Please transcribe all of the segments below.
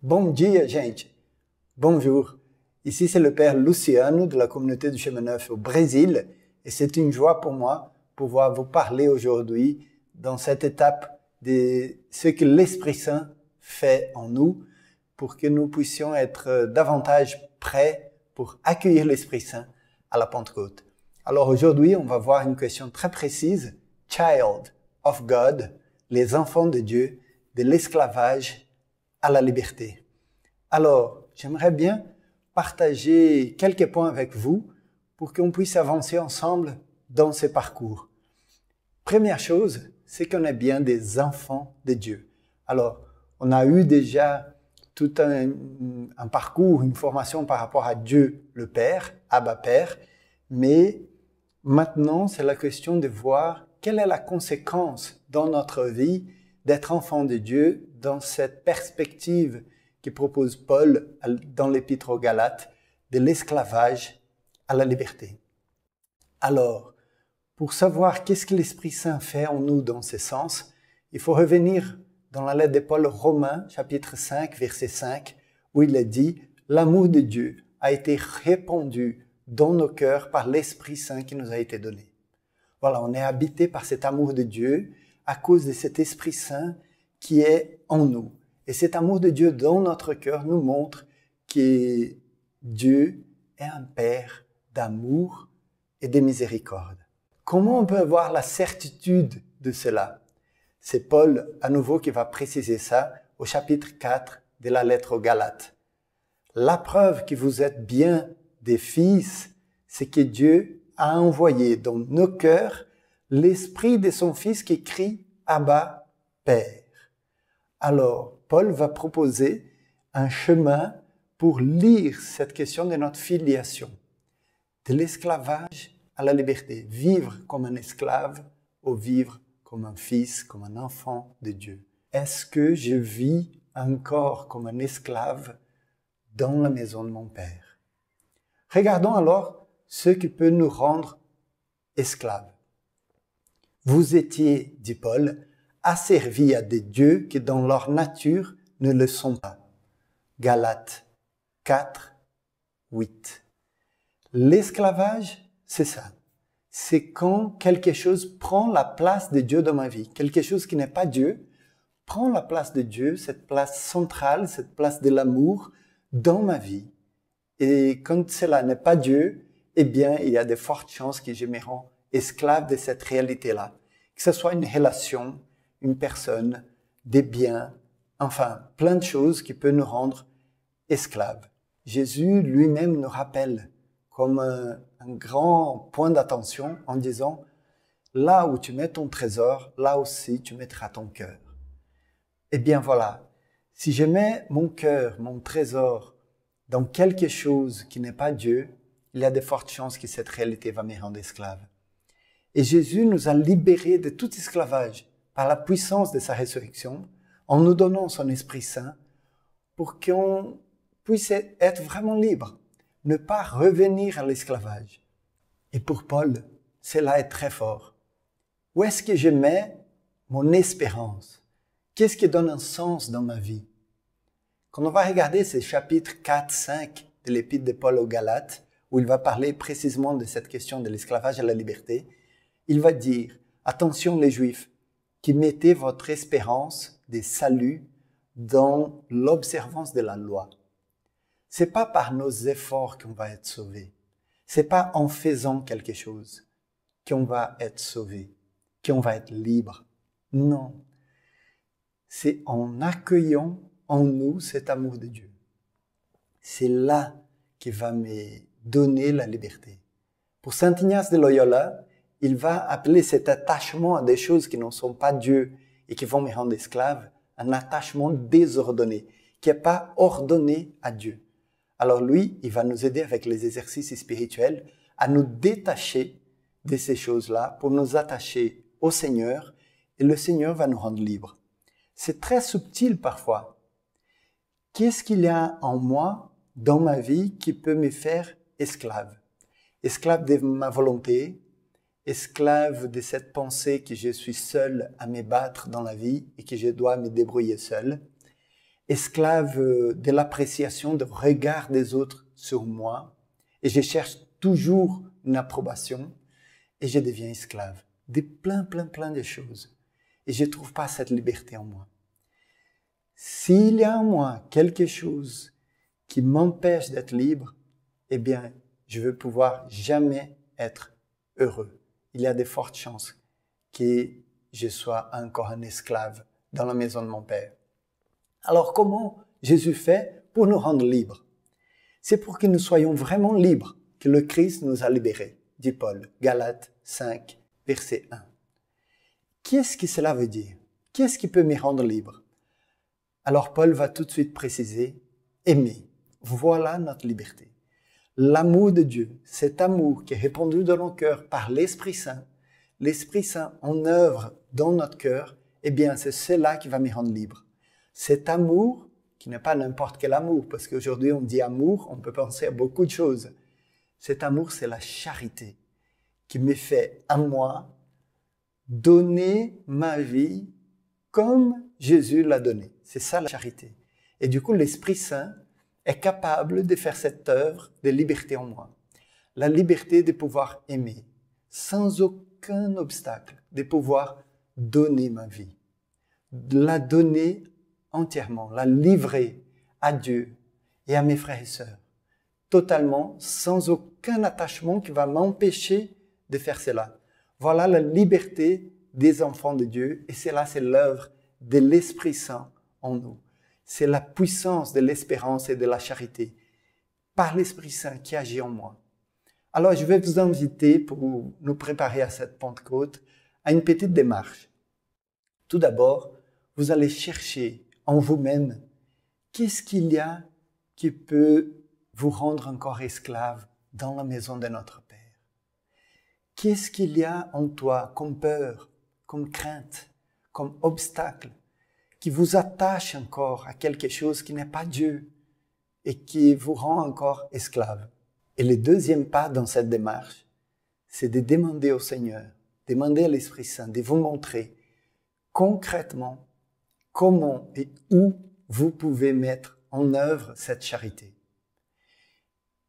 Bom dia, gente. Bonjour. Ici, c'est le Père Luciano de la communauté du Chemin Neuf au Brésil et c'est une joie pour moi de pouvoir vous parler aujourd'hui dans cette étape de ce que l'Esprit Saint fait en nous pour que nous puissions être davantage prêts pour accueillir l'Esprit Saint à la Pentecôte. Alors aujourd'hui, on va voir une question très précise. Child of God, les enfants de Dieu, de l'esclavage à la liberté. Alors, j'aimerais bien partager quelques points avec vous pour qu'on puisse avancer ensemble dans ce parcours. Première chose, c'est qu'on est bien des enfants de Dieu. Alors, on a eu déjà tout un parcours, une formation par rapport à Dieu le Père, Abba Père, mais maintenant, c'est la question de voir quelle est la conséquence dans notre vie d'être enfant de Dieu dans cette perspective que propose Paul dans l'Épître aux Galates, de l'esclavage à la liberté. Alors, pour savoir qu'est-ce que l'Esprit Saint fait en nous dans ce sens, il faut revenir dans la lettre de Paul aux Romains, chapitre 5, verset 5, où il est dit « L'amour de Dieu a été répandu dans nos cœurs par l'Esprit Saint qui nous a été donné. » Voilà, on est habité par cet amour de Dieu à cause de cet Esprit Saint qui est en nous. Et cet amour de Dieu dans notre cœur nous montre que Dieu est un Père d'amour et de miséricorde. Comment on peut avoir la certitude de cela? C'est Paul, à nouveau, qui va préciser ça au chapitre 4 de la lettre aux Galates. La preuve que vous êtes bien des fils, c'est que Dieu a envoyé dans nos cœurs l'esprit de son Fils qui crie « Abba, Père ». Alors, Paul va proposer un chemin pour lire cette question de notre filiation, de l'esclavage à la liberté, vivre comme un esclave ou vivre comme un fils, comme un enfant de Dieu. Est-ce que je vis encore comme un esclave dans la maison de mon Père? Regardons alors ce qui peut nous rendre esclaves. Vous étiez, dit Paul, asservis à des dieux qui dans leur nature ne le sont pas. Galates 4, 8. L'esclavage, c'est ça. C'est quand quelque chose prend la place de Dieu dans ma vie. Quelque chose qui n'est pas Dieu prend la place de Dieu, cette place centrale, cette place de l'amour dans ma vie. Et quand cela n'est pas Dieu, eh bien, il y a de fortes chances que je me rends esclave de cette réalité-là. Que ce soit une relation, une personne, des biens, enfin, plein de choses qui peuvent nous rendre esclaves. Jésus lui-même nous rappelle comme un grand point d'attention en disant « Là où tu mets ton trésor, là aussi tu mettras ton cœur. » Eh bien voilà, si je mets mon cœur, mon trésor dans quelque chose qui n'est pas Dieu, il y a de fortes chances que cette réalité va me rendre esclave. Et Jésus nous a libérés de tout esclavage par la puissance de sa résurrection, en nous donnant son Esprit Saint, pour qu'on puisse être vraiment libre, ne pas revenir à l'esclavage. Et pour Paul, cela est très fort. Où est-ce que je mets mon espérance? Qu'est-ce qui donne un sens dans ma vie? Quand on va regarder ces chapitres 4, 5 de l'Épître de Paul aux Galates, où il va parler précisément de cette question de l'esclavage à la liberté, il va dire, attention les Juifs, qui mettez votre espérance des saluts dans l'observance de la loi. C'est pas par nos efforts qu'on va être sauvé. C'est pas en faisant quelque chose qu'on va être sauvé, qu'on va être libre. Non. C'est en accueillant en nous cet amour de Dieu. C'est là qui va me donner la liberté. Pour Saint Ignace de Loyola, il va appeler cet attachement à des choses qui ne sont pas Dieu et qui vont me rendre esclave, un attachement désordonné, qui n'est pas ordonné à Dieu. Alors lui, il va nous aider avec les exercices spirituels à nous détacher de ces choses-là pour nous attacher au Seigneur et le Seigneur va nous rendre libres. C'est très subtil parfois. Qu'est-ce qu'il y a en moi, dans ma vie, qui peut me faire esclave? Esclave de ma volonté, esclave de cette pensée que je suis seul à me battre dans la vie et que je dois me débrouiller seul. esclave de l'appréciation, du regard des autres sur moi, et je cherche toujours une approbation, et je deviens esclave de plein de choses. Et je ne trouve pas cette liberté en moi. S'il y a en moi quelque chose qui m'empêche d'être libre, eh bien, je ne vais pouvoir jamais être heureux. Il y a de fortes chances que je sois encore un esclave dans la maison de mon Père. Alors, comment Jésus fait pour nous rendre libres? C'est pour que nous soyons vraiment libres que le Christ nous a libérés, dit Paul, Galates 5, verset 1. Qu'est-ce que cela veut dire? Qu'est-ce qui peut me rendre libre? Alors Paul va tout de suite préciser, aimer, voilà notre liberté. L'amour de Dieu, cet amour qui est répandu dans nos cœurs par l'Esprit Saint en œuvre dans notre cœur, eh bien c'est cela qui va me rendre libre. Cet amour, qui n'est pas n'importe quel amour, parce qu'aujourd'hui on dit amour, on peut penser à beaucoup de choses. Cet amour, c'est la charité qui me fait à moi donner ma vie comme Jésus l'a donné. C'est ça la charité. Et du coup, l'Esprit Saint est capable de faire cette œuvre de liberté en moi. La liberté de pouvoir aimer sans aucun obstacle, de pouvoir donner ma vie, de la donner entièrement, la livrer à Dieu et à mes frères et sœurs, totalement, sans aucun attachement qui va m'empêcher de faire cela. Voilà la liberté des enfants de Dieu, et cela, c'est l'œuvre de l'Esprit Saint en nous. C'est la puissance de l'espérance et de la charité par l'Esprit Saint qui agit en moi. Alors, je vais vous inviter, pour nous préparer à cette Pentecôte, à une petite démarche. Tout d'abord, vous allez chercher en vous-même qu'est-ce qu'il y a qui peut vous rendre encore esclave dans la maison de notre Père. Qu'est-ce qu'il y a en toi comme peur, comme crainte, comme obstacle qui vous attache encore à quelque chose qui n'est pas Dieu et qui vous rend encore esclave. Et le deuxième pas dans cette démarche, c'est de demander au Seigneur, demander à l'Esprit Saint de vous montrer concrètement comment et où vous pouvez mettre en œuvre cette charité.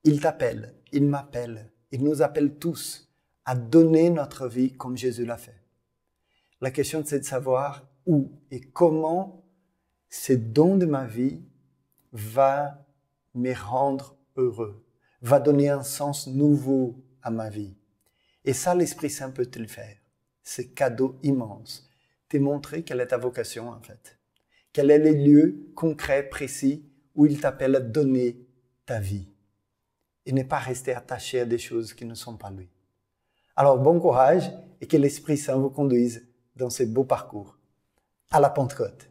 Il t'appelle, il m'appelle, il nous appelle tous à donner notre vie comme Jésus l'a fait. La question, c'est de savoir où et comment ce don de ma vie va me rendre heureux, va donner un sens nouveau à ma vie. Et ça, l'Esprit Saint peut te le faire. C'est cadeau immense. Te montrer quelle est ta vocation, en fait. Quel est le lieu concret, précis, où il t'appelle à donner ta vie. Et ne pas rester attaché à des choses qui ne sont pas lui. Alors, bon courage et que l'Esprit Saint vous conduise dans ce beau parcours. À la Pentecôte.